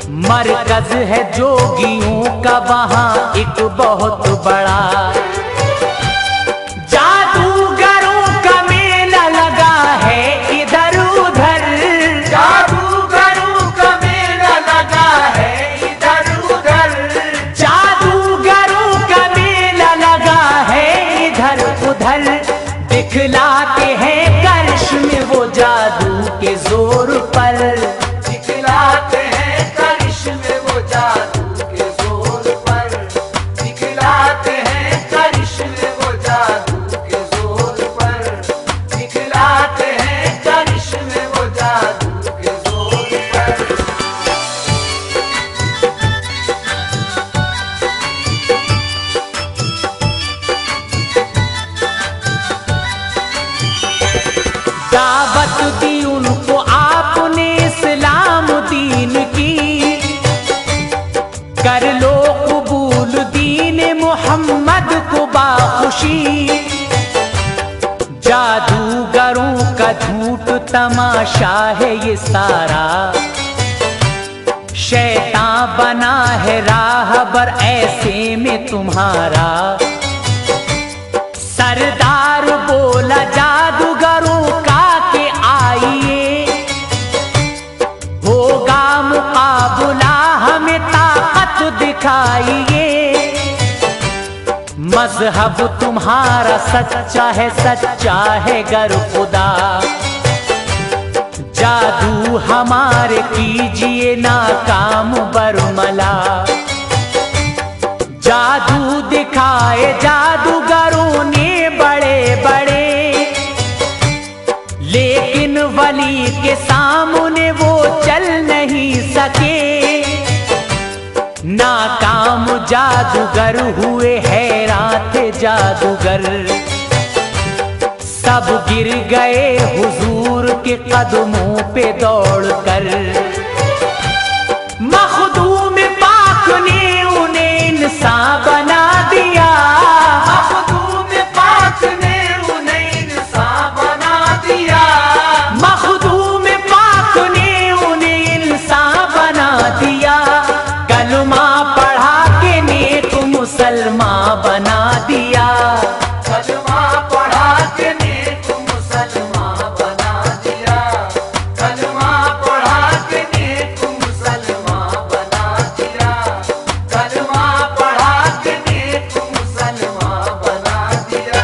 मरकज है जोगियों का वहाँ एक बहुत बड़ा, जादूगरों का मेला लगा है इधर उधर, जादूगरों का मेला लगा है इधर उधर, जादूगरों का मेला लगा है इधर उधर। दिखलाते हैं करिश्मे वो जादू के जोर पर, दिखलाते हैं करिश्मे वो जादू के जोर पर, दिखलाते हैं करिश्मे वो जादू के जोर पर, दिखलाते हैं करिश्मे वो जादू के जोर पर। दावत दी उनको आपने इस्लाम दीन की, कर लो कबूल दीन मोहम्मद को बाखुशी। जादूगरों का झूठ तमाशा है ये सारा, शैतान बना है राहबर ऐसे में तुम्हारा। सरदार बोला जादूगरों का के आइए, होगा मुकाबला हमें ताकत दिखाइए। मजहब तुम्हारा सच्चा है गर खुदा, जादू हमारे कीजिए नाकाम बरमला। जादू दिखाए जादूगरों ने बड़े बड़े, लेकिन वली के सामने वो चल नहीं सके। नाकाम जादूगर हुए हैरान थे जादूगर, सब गिर गए हुजूर के कदमों पे दौड़कर। मखदूम पाक ने उन्हें इंसान बना दिया, मखदूम पाक ने उन्हें इंसान बना दिया, मखदूम पाक ने उन्हें इंसान बना दिया। कलमा पढ़ा के नेक मुसलमान बना दिया, कलमा पढ़ा के नेक मुसलमान बना दिया, कलमा पढ़ा के नेक मुसलमान बना दिया, कलमा पढ़ा के नेक मुसलमान बना दिया।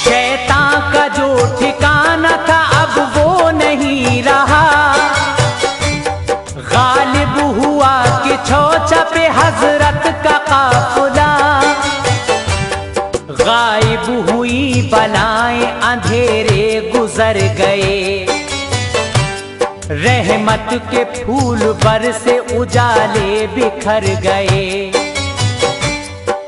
शैतान का जो ठिकाना था अब वो नहीं रहा। गालिब हुआ कि छौचा पे हजरत का काफिला, गायब हुई बलाएं अंधेरे गुजर गए। रहमत के फूल बरसे उजाले बिखर गए।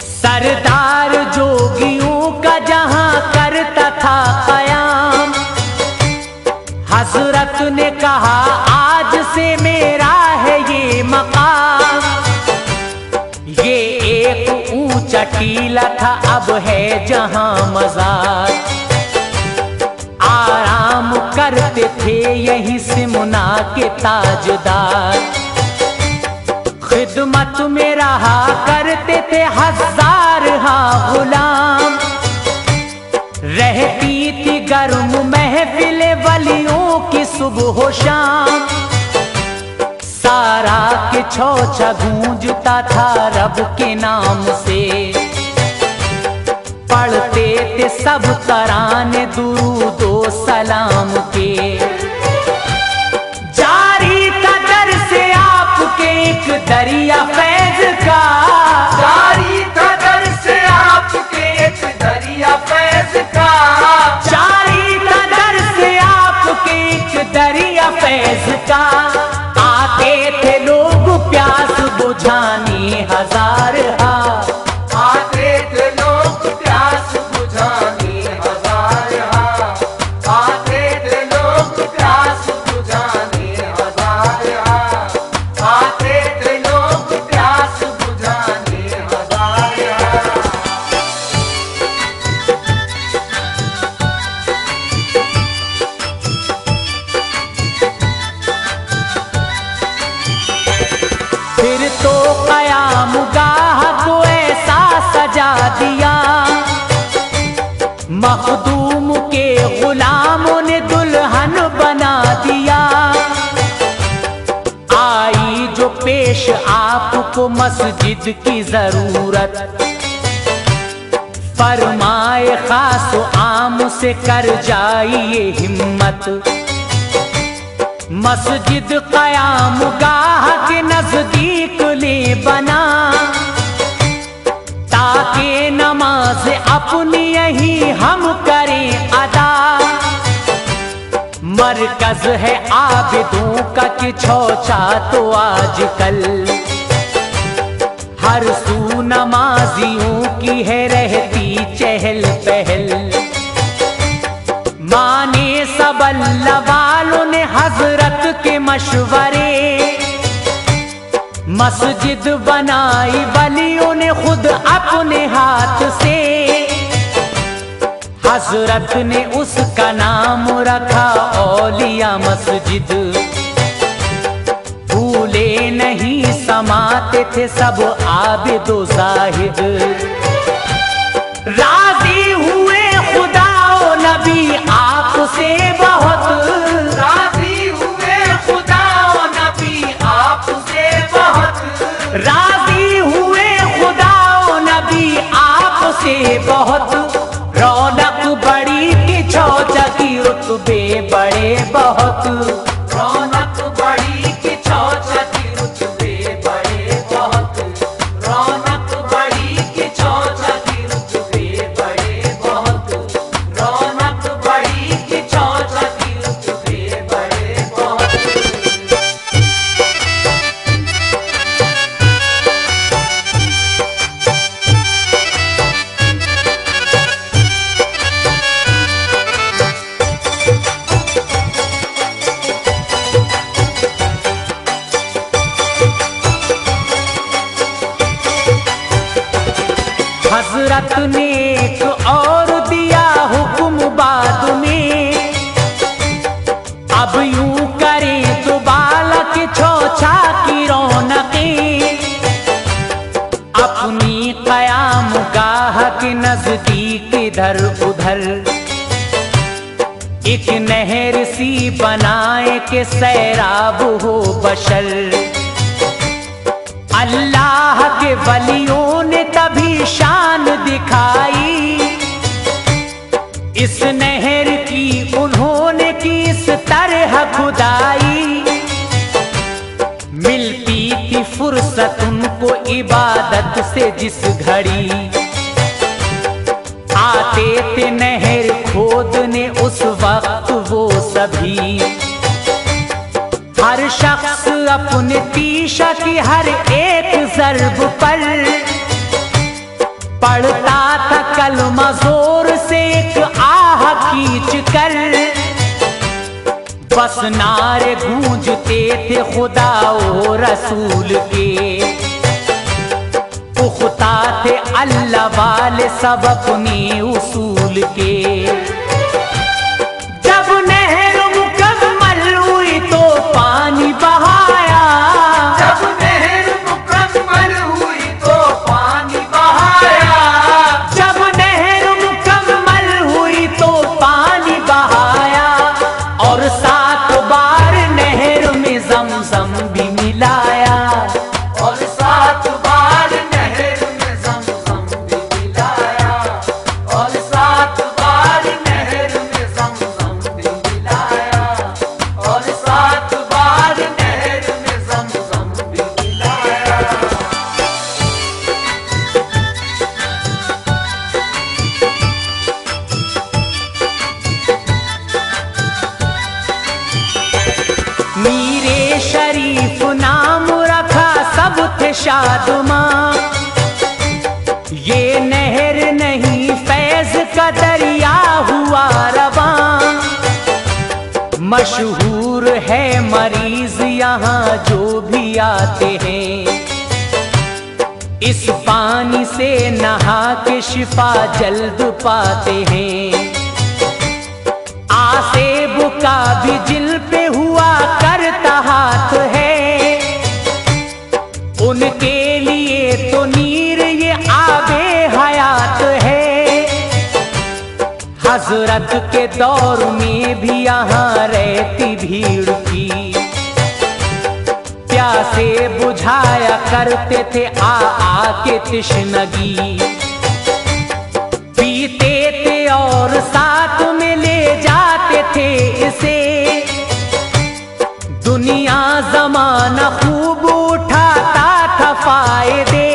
सरदार जोगियों का जहां करता था कयाम, हजरत ने कहा आज से मेरा है ये मकाम। ये एक ऊंचा टीला था अब है जहां मज़ार, आराम करते थे यहीं सिमना के ताजदार। खिदमत में रहा करते थे हजार गुलाम, रहती थी गर्म महफिल वलियों की सुबह शाम। सारा के छौछा गूंजता था रब के नाम से, पढ़ते थे सब तराने दुरूदो सलाम के। जारी था दर से आपके एक दरिया फैज का, जारी था दर से आपके एक दरिया फैज का, जारी था दर से आपके एक दरिया फैज का। आते थे लोग प्यास बुझाने हजार आते थे लोग प्यास बुझाने हजार। मखदूम के गुलामों ने दुल्हन बना दिया। आई जो पेश आपको मस्जिद की जरूरत, फरमाए खास आम से कर जाइए हिम्मत। मस्जिद क़याम गाह के नजदीक ले बना, ताकि नमाज अपनी यही हम करें अदा। मरकज है आबिदों का कि छौचा तो आजकल, हर सू नमाजियों की है रहती चहल पहल। माने सब अल्लाह वालों ने हजरत के मशवरे, मस्जिद बनाई वलियों ने खुद अपने हाथ से। हजरत ने उसका नाम रखा औलिया मस्जिद। भूले नहीं समाते थे सब आबिदो जाहिद। राजी हुए खुदा ओ नबी आपसे बहुत, राजी हुए खुदा ओ नबी आपसे बहुत, राजी हुए खुदा ओ नबी आपसे बहुत। रौनक बड़ी कि छौचा की रुतबे बड़े बहुत, रौनक बड़ी कि छौचा की रुतबे बड़े बहुत, रौनक बड़ी कि छौचा की रुतबे बड़े बहुत, रौनक बड़ी कि छौचा की रुतबे बड़े बहुत। हजरत ने एक और दिया हुक्म बाद में, अब यूं करें तो बालक छौछा की रौनकें। अपनी क़याम गाह के नजदीक इधर उधर एक नहर सी बनाए के सैराब हो बशर। अल्लाह के वलियों ने तभी शान दिखाई, इस नहर की उन्होंने की इस तरह खुदाई। मिलती थी फुर्सत उनको इबादत से जिस घड़ी, आते थे नहर खोदने उस वक्त वो सभी। हर शख्स अपने तीशा की हर एक ज़र्ब पर पढ़ता था कलमा जोर से एक आह खींच कर। बस नारे गूंजते थे खुदा और रसूल के, पुख्ता थे अल्लाह वाले सब अपने उसूल के। जब नहर मुकम्मल हुई तो पानी बहाया, जब नहर मुकम्मल हुई तो पानी बहाया, जब नहर मुकम्मल हुई तो पानी बहाया। और 7 बार नहर में ज़मज़म भी मिलाया, और 7 बार नहर में ज़मज़म भी मिलाया, और 7 बार नहर में ज़मज़म भी मिलाया, और 7 बार नहर में ज़मज़म भी मिलाया। मीरे शरीफ नाम रखा सब थे शादमां। ये नहर नहीं फैज का दरिया हुआ रवां। मशहूर है मरीज यहाँ जो भी आते हैं, इस पानी से नहा के शिफा जल्द पाते हैं। आसेब का भी जिल पे हुआ करता हाथ है, उनके लिए तो नीर ये आबे हयात है। हजरत के दौर में भी यहाँ रहती भीड़ की, प्यासे बुझाया करते थे आके तिश्नगी, पीते थे और साथ में ले जाते थे इसे, दुनिया जमाना खूब उठाता था फायदे,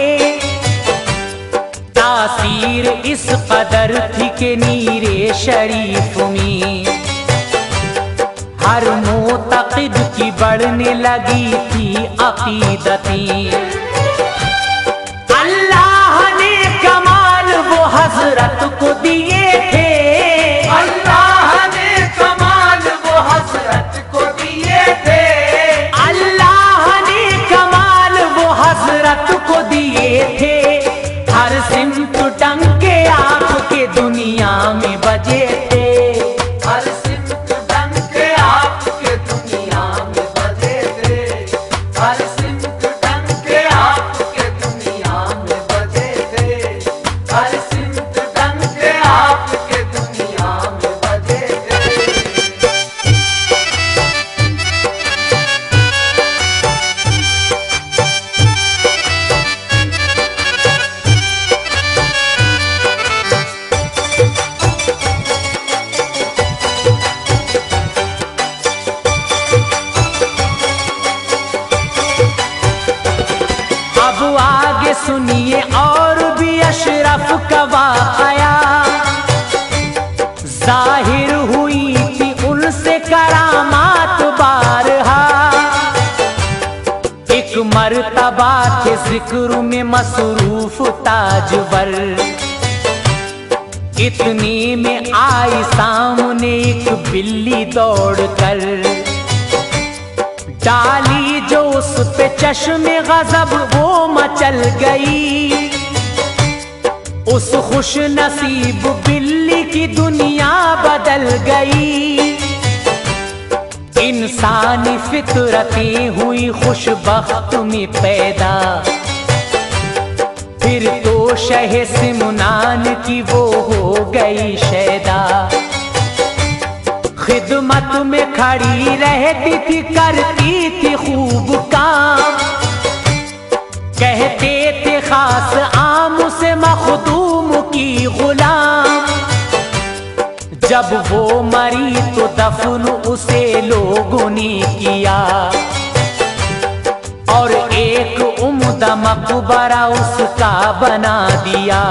तासीर इस कदर थी कि नीरे शरीफ में हर मोतक़िद की बढ़ने लगी थी अक़ीदतें। अल्लाह ने कमाल वो हजरत को दिए थे, अल्लाह ने कमाल वो हजरत को दिए थे, अल्लाह ने कमाल वो हजरत को दिए थे, हर सिमत डंके आपके दुनिया में बजे थे, हर सिमत डंके आपके दुनिया में बजे थे, हर सिमत डंके आपके दुनिया में बजे थे, हर सिमत डंके आपके दुनिया में बजे थे। अब आगे सुनिए और भी अशरफ का वाक़या, जाहिर हुई थी उनसे करामात बारहा, एक मर्तबा के जिक्र में मसरूफ ताजवर, इतने में आई सामने एक बिल्ली दौड़ कर, डाली जो उस पे चश्मे गजब वो मचल गई, उस खुश नसीब बिल्ली की दुनिया बदल गई, इंसानी फितरतें हुई खुशबख्त में पैदा, फिर तो शह सिमनान की वो हो गई शैदा, खिदमत में खड़ी रहती थी करती थी खूब काम, कहते थे खास आम से मखदूम की गुलाम, जब वो मरी तो दफन उसे लोगों ने किया, और एक उम्दा मकबरा उसका बना दिया,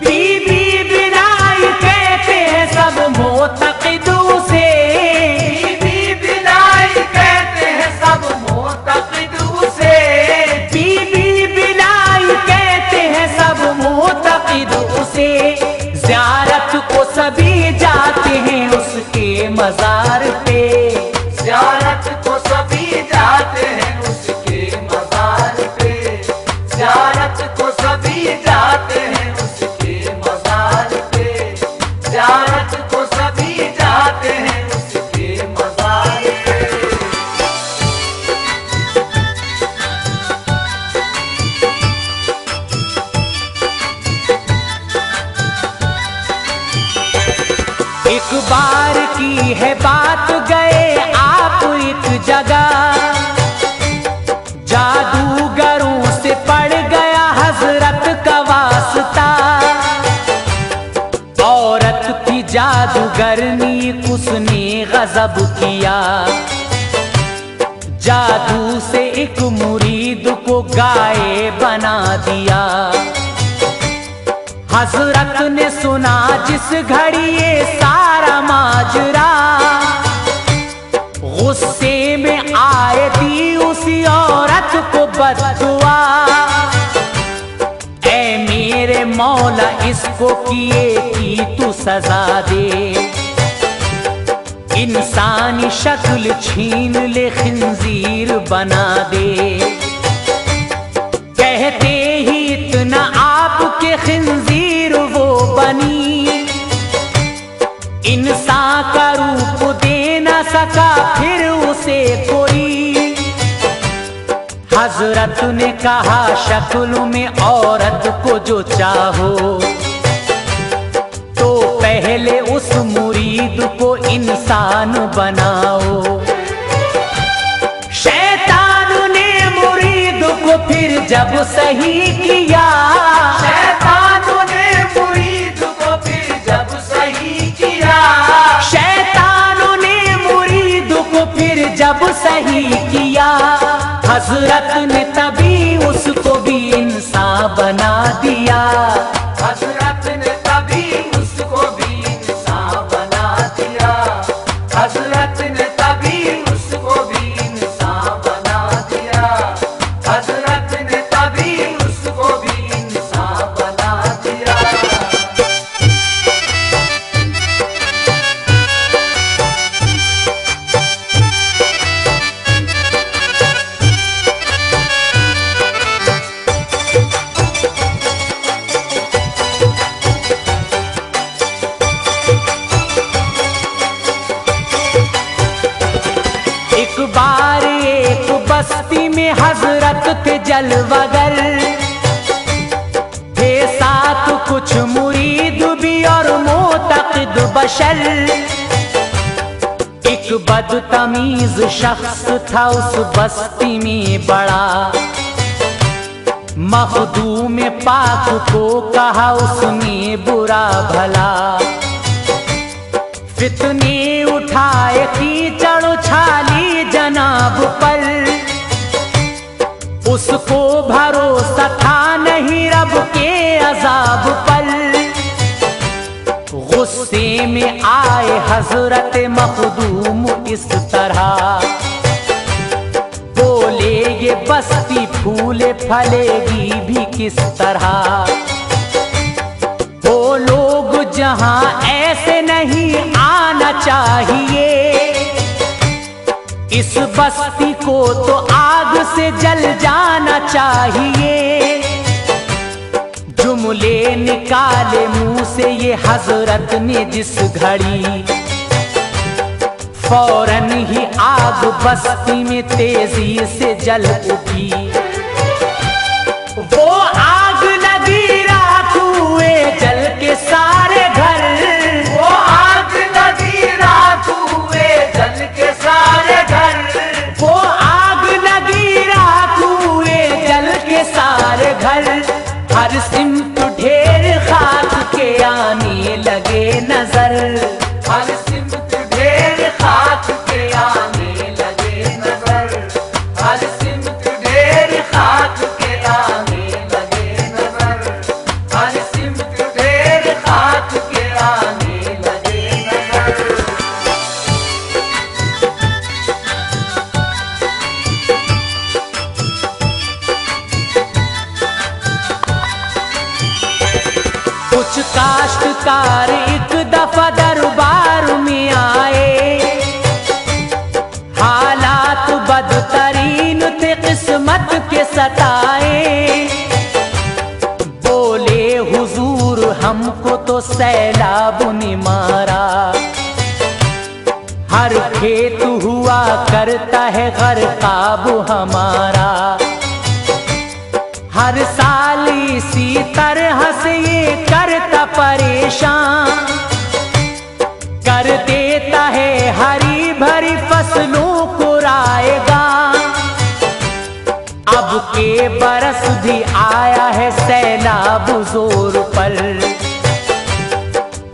बीबी बिनाई कहते हैं सब मोतक़िद उसे, बीबी बिनाई कहते हैं सब मोतक़िद उसे, बीबी बिनाई कहते हैं सब मोतक़िद उसे, ज़ियारत को सभी जाते हैं उसके मज़ार पे, ज़ियारत को सभी जाते हैं उसके मज़ार पे, ज़ियारत को सभी जाते हैं उसके मज़ार पे, ज़ियारत को सभी जाते हैं उसके मज़ार पे। एक बार की है बात, गए आप एक जगह, जादूगरों से पड़ गया हजरत का वास्ता, औरत थी जादूगरनी उसने गजब किया, जादू से एक मुरीद को गाय बना दिया, हजरत ने सुना जिस घड़ी ये सारा माजरा, गुस्से में आए दी उसी औरत को बद्दुआ, ऐ मेरे मौला इसको किए की तू सजा दे, इंसानी शक्ल छीन ले खिंजीर बना दे, कहते ही इतना आपके खिंजीर वो बनी, इंसान का रूप दे न सका फिर उसे कोई, हजरत ने कहा शक्ल में औरत को जो चाहो तो को इंसान बनाओ। शैतान ने मुरीद को फिर जब सही किया, शैतानों ने मुरीद को फिर जब सही किया, शैतानों ने मुरीद को फिर जब सही किया, हजरत ने तभी उसको भी इंसान बना दिया। हजरत ने तभी उसको भी इंसान बना दिया, हजरत ने तभी उसको भी इंसान बना दिया, हजरत ने तभी उसको भी इंसान बना दिया। एक बार एक बस्ती में हजरत थे जलवागर, थे साथ कुछ मुरीद भी और मोतक़िद बशर। एक बदतमीज शख्स था उस बस्ती में बड़ा, मखदूम पाक को कहा उसने बुरा भला, फितने उठाए कीचड़ उछाली जनाब पर, उसको भरोसा था नहीं रब के अजाब पर। गुस्से में आए हजरत मखदूम इस तरह, बोले ये बस्ती फूले फलेगी भी किस तरह, वो लोग जहां ऐसे नहीं आना चाहिए, इस बस्ती को तो आग से जल जाना चाहिए। जुमले निकाले मुंह से ये हजरत ने जिस घड़ी, फौरन ही आग बस्ती में तेजी से जल उठी। वो आग लगी राख हुए जल के सारे घर, वो आग लगी राख हुए जल के सारे घर, वो आग लगी राख हुए जल के सारे घर। हर सिमत ढेर खाक के आने लगे नजर, हर सिमत ढेर खाक के आने लगे नजर, हर सिमत ढेर खाक के आने लगे नजर, हर सिमत ढेर खाक के आने लगे नजर। कुछ काश्तकार एक दफा दरबार में आए, हालात बदतरीन थे किस्मत के सताए। बोले हुजूर हमको तो सैलाब ने मारा, हर खेत हुआ करता है गरकाब हमारा, हर साल इसी तरह से ये करता परेशान, कर देता है हरी भरी फसलों को राएगा। अब के बरस भी आया है सैलाब जोर पर,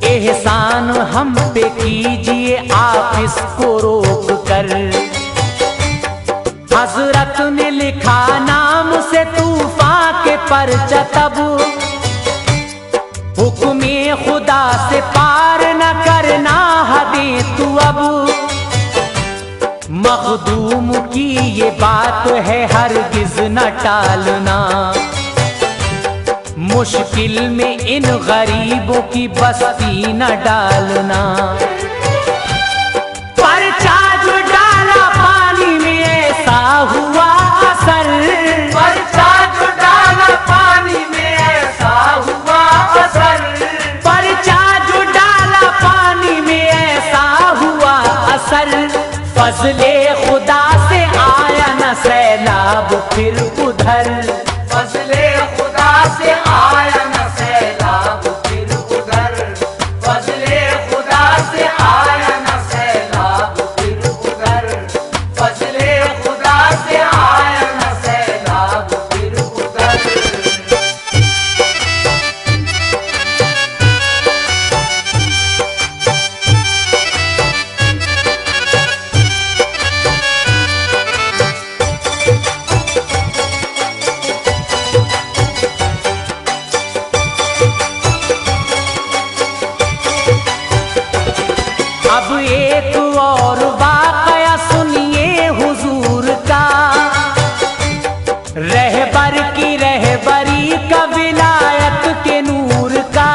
एहसान हम पे कीजिए आप इसको रोक कर। हजरत ने लिखा नाम से तूफान के परचा, तब हुक्मे खुदा से पार न करना हदे तू अब। मखदूम की ये बात है हरगिज न टालना, मुश्किल में इन गरीबों की बस्ती न डालना। परचा जो डाला पानी में ऐसा हुआ असर, परचा जो डाला पानी में ऐसा हुआ असर, परचा जो डाला पानी में ऐसा हुआ असर। फजले खुदा से आया न सैलाब फिर उधर, फजले खुदा से आया न सैलाब फिर उधर, फजले खुदा से आया न एक और वाकया सुनिए हुजूर का, रहबर की रहबरी का, विलायत के नूर का।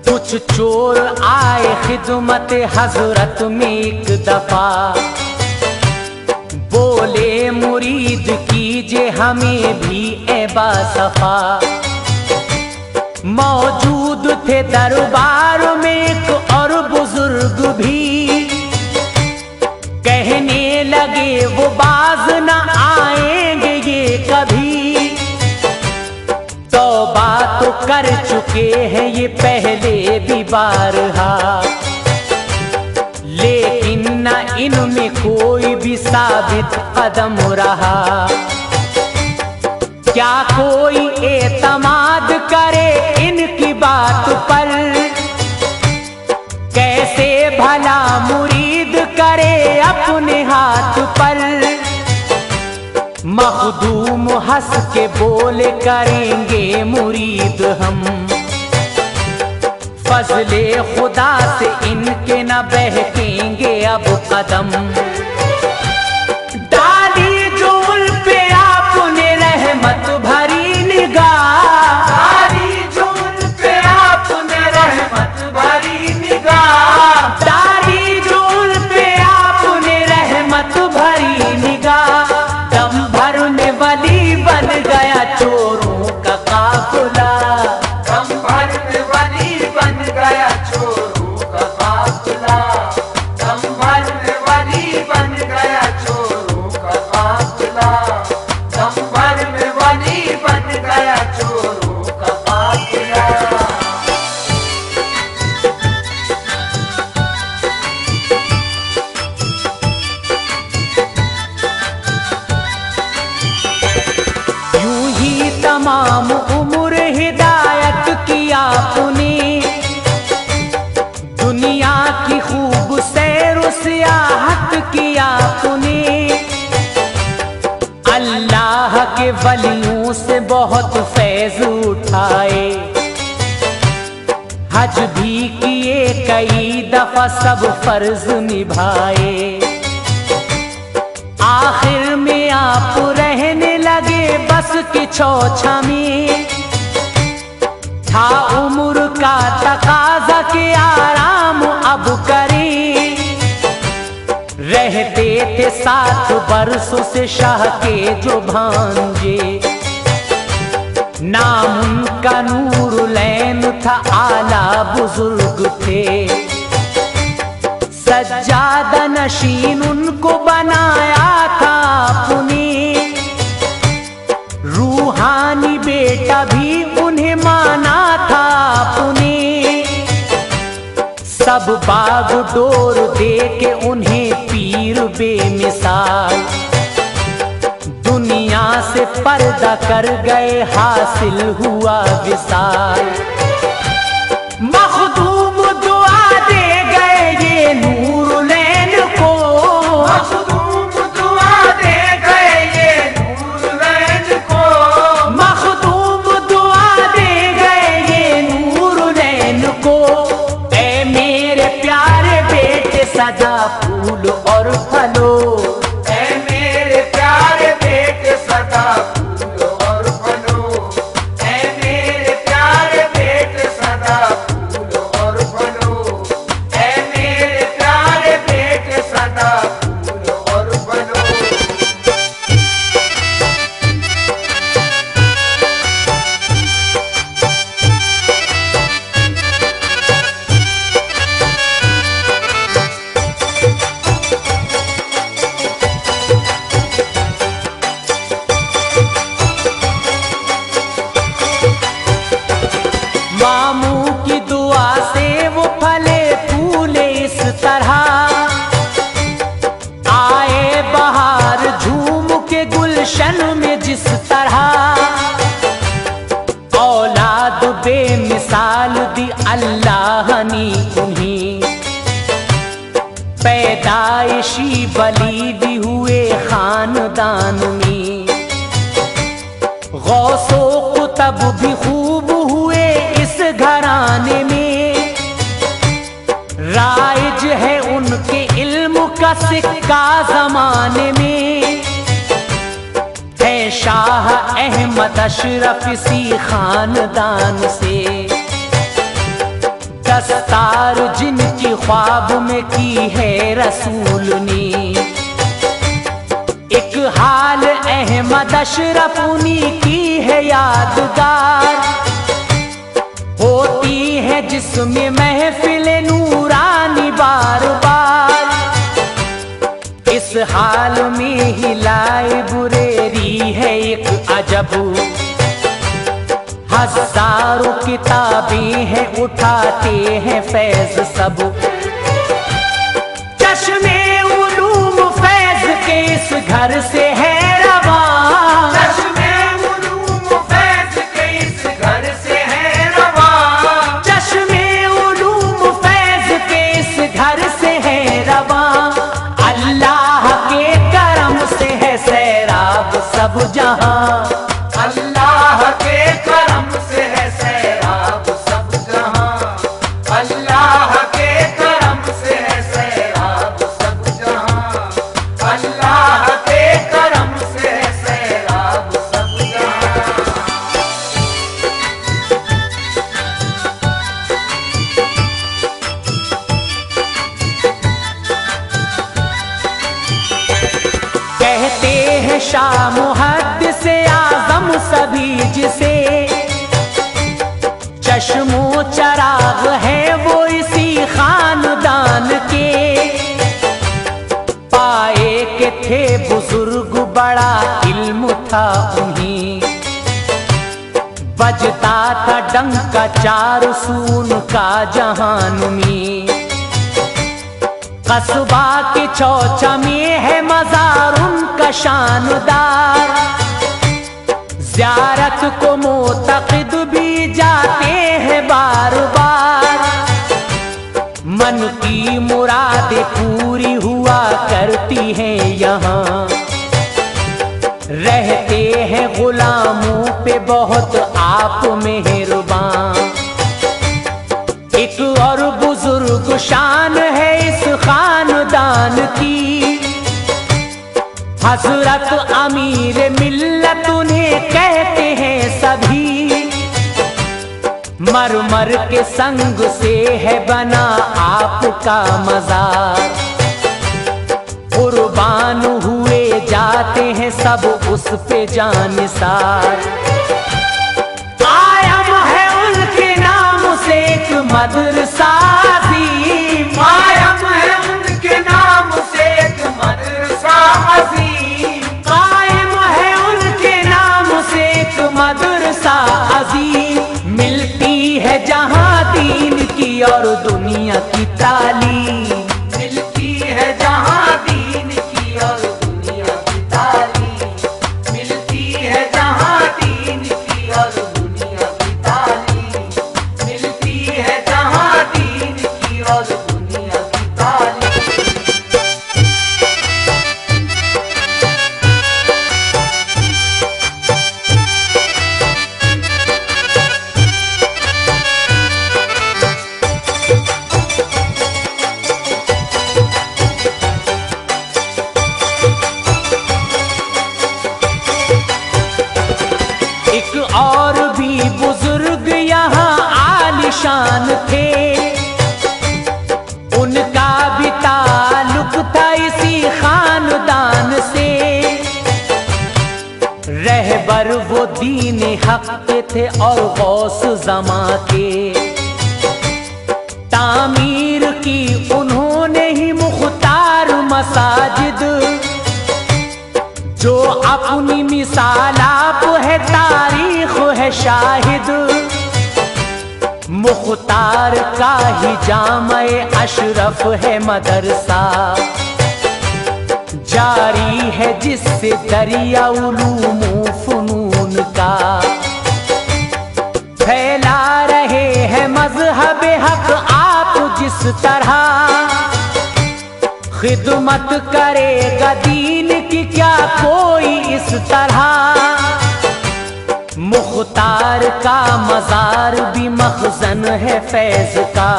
कुछ चोर आए खिदमत हजरत में एक दफा, बोले मुरीद कीजिए हमें भी ए बासफा। मौजूद थे दरबार में एक और बुजुर्ग भी, कहने लगे वो बाज न आएंगे ये कभी। तौबा तो कर चुके हैं ये पहले भी बारहा, लेकिन न इनमें कोई भी साबित कदम रहा। क्या कोई एतमाद करे इनकी बात पर, कैसे भला मुरीद करे अपने हाथ पर। मखदूम हंस के बोले करेंगे मुरीद हम, फजले खुदा से इनके न बहकेंगे अब कदम। डाली जो उन पे आपने रहमत भरी निगाह, डाली जो उन पे आपने रहमत भरी निगाह, डाली जो उन पे आपने रहमत भरी निगाह। दम भरने वाली बन गया चोरों का काफिला, दम भरने वाली बन गया चोरों का काफिला, दम भरने वाली बन गया चोरों का काफिला, दम भरने वाली बन गया चोरों का काफिला। यूं ही तमाम उम्र हिदायत की आपने, दुनिया की खूब सैर सियाहत की आपने। अल्लाह के वलियों से बहुत फैज उठाए, हज भी किए कई दफा सब फर्ज निभाए। आखिर में आप रहने लगे बस की चौछा में, था उम्र का तकाजा के आराम अब करें। रहते थे 7 बरसों से शाह के जो भांजे, नाम उनका नूरुलैन था, आला बुजुर्ग थे। सज्जादा नशीन उनको बनाया था आपने, रूहानी बेटा भी उन्हें माना था आपने। सब बाग डोर दे के उन्हें पीर बेमिसाल, दुनिया से पर्दा कर गए हासिल हुआ विसाल। मखदूम दुआ दे गए ये नूरुलैन को, मखदूम दुआ दे गए ये नूरुलैन को, मखदूम दुआ दे गए ये नूरुलैन को। ऐ मेरे प्यारे बेटे सदा फूल और फलो, ऐ मेरे प्यारे बेटे सदा फूल और फलो, ऐ मेरे प्यारे बेटे सदा फूल और फलो, ऐ मेरे प्यारे बेटे सदा फूल और फलो। मामू की दुआ से वो फले फूले इस तरह, आए बहार झूम के गुलशन में जिस तरह। औलाद बेमिसाल दी अल्लाह ने उन्हें, पैदाइशी बली भी हुए खानदान में। गौसो कुतब भी खूब हुए इस घराने में, राय का सिक्का जमाने में है शाह अहमद अशरफ इसी खानदान से। दस्तार जिनकी ख्वाब में की है रसूल ने, एक हाल अहमद अशरफ उन्हीं की है यादगार। होती है जिसमें महफिल नूरानी बार बार, इस हाल में ही लाइब्रेरी है एक अजब। हजारों किताबें हैं उठाते हैं फैज सब। चश्मे उलूम फैज के इस घर से है रवां, चश्मे उलूम फैज के इस घर से है रवां, चश्मे उलूम फैज के इस घर से है रवां। अल्लाह के करम से है सैराब सब जहां, अल्लाह के करम से है सैराब सब जहां, अल्लाह के करम से है सैराब सब जहां, अल्लाह के करम से है सैराब सब जहां। कहते हैं शाह मुहद्दिस आज़म सभी जिसे, चश्मो चराग है वो इसी खानदान के। पाए के थे बुजुर्ग बड़ा इल्म था उन्हीं, बजता था डंका चार सून का जहान में। कस्बा के चौचा में है मज़ार उनका शानदार, ज़ियारत को मोतक़िद भी जाते हैं बार बार। मन की मुरादें पूरी हुआ करती हैं यहाँ, रहते हैं गुलामों पे बहुत आप मेहरबान। एक और बुजुर्ग शान है इस खानदान की, हजरत अमीर मिल्लत उन्हें कहते हैं सभी। मर मर के संग से है बना आपका मज़ार, कुर्बान हुए जाते हैं सब उस पे जानिसार। कायम है उनके नाम से एक मदरसा अज़ीम, कायम है उनके नाम से एक मदरसा अज़ीम, कायम है उनके नाम से एक मदरसा अज़ीम। मिलती है जहां दीन की और दुनिया की तालीम, मिलती है जहां दीन की और दुनिया की तालीम, मिलती है जहां दीन की और दुनिया की तालीम, मिलती है जहां दीन की और दुनिया की तालीम। एक और भी बुजुर्ग यहाँ आलिशान थे, उनका भी ताल्लुक था इसी खानदान से। रहबर वो दीन हक के थे और गौस जमा के, तामीर की उन्होंने ही मुख्तार मसाजिद। जो अपनी मिसाल आप है तारीख है शाहिद, मुख्तार का ही जामे अशरफ है मदरसा। जारी है जिससे दरिया उलूम फनून का, फैला रहे हैं मजहब हक आप जिस तरह। खिदमत करेगा दीन की क्या कोई इस तरह। मुख्तार का मज़ार भी मखज़न है फैज़ का,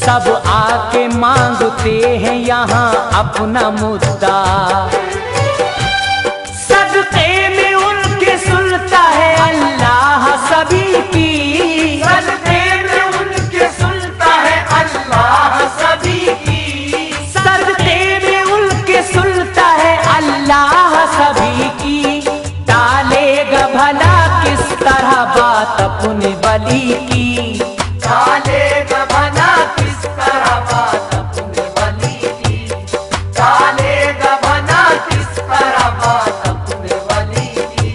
सब आके मांगते हैं यहाँ अपना मुद्दा। सदके में उनके सुनता है अल्लाह सभी की, सदके में उनके सुनता है अल्लाह सभी की, सदके में उनके सुनता है अल्लाह सभी की। टालेगा भला किस तरह बात अपने वली की, टालेगा भला किस तरह बात अपने वली की, टालेगा भला किस तरह बात अपने वली की,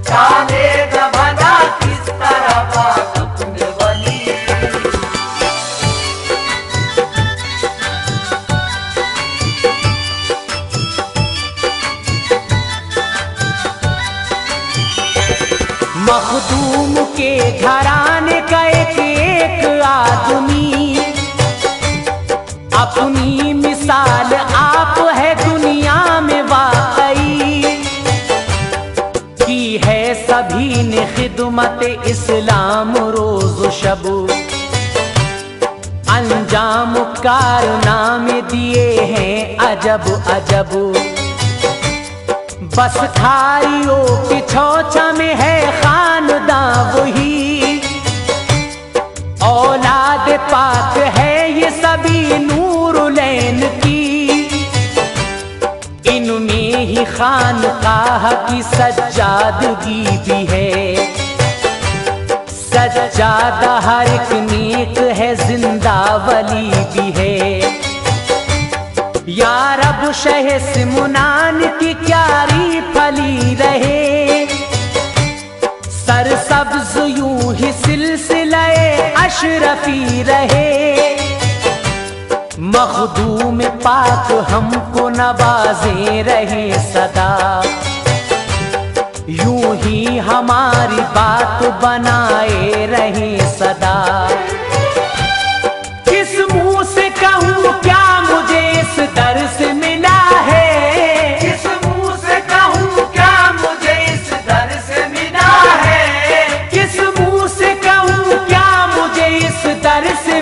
टालेगा भला किस तरह बात अपने वली की। मखदूम के घराने का एक आदमी, अपनी मिसाल आप है दुनिया में वाकई, की है सभी ने खिदमत इस्लाम रोज शब, अंजाम कारनामे दिए हैं अजब अजब। बस खाइयों की छौछा में है खानदां वही, औलाद पाक है ये सभी नूरुलैन की, इनमें ही खानकाह की सज्जादगी भी है। सज्जादा हर एक नेक है, जिंदा वली भी है। या रब शह सिमुनान की क्यारी फली रहे, सरसब्ज यूं ही सिलसिलाए अशरफी रहे। मखदूम पाक हमको नवाजे रहे सदा, यूं ही हमारी बात बनाए रहे सदा। किस मुंह से कहूँ क्या मुझे इस दर से मिला है, किस मुंह से कहूँ क्या मुझे इस दर से मिला है, किस मुंह से कहूँ क्या मुझे इस दर से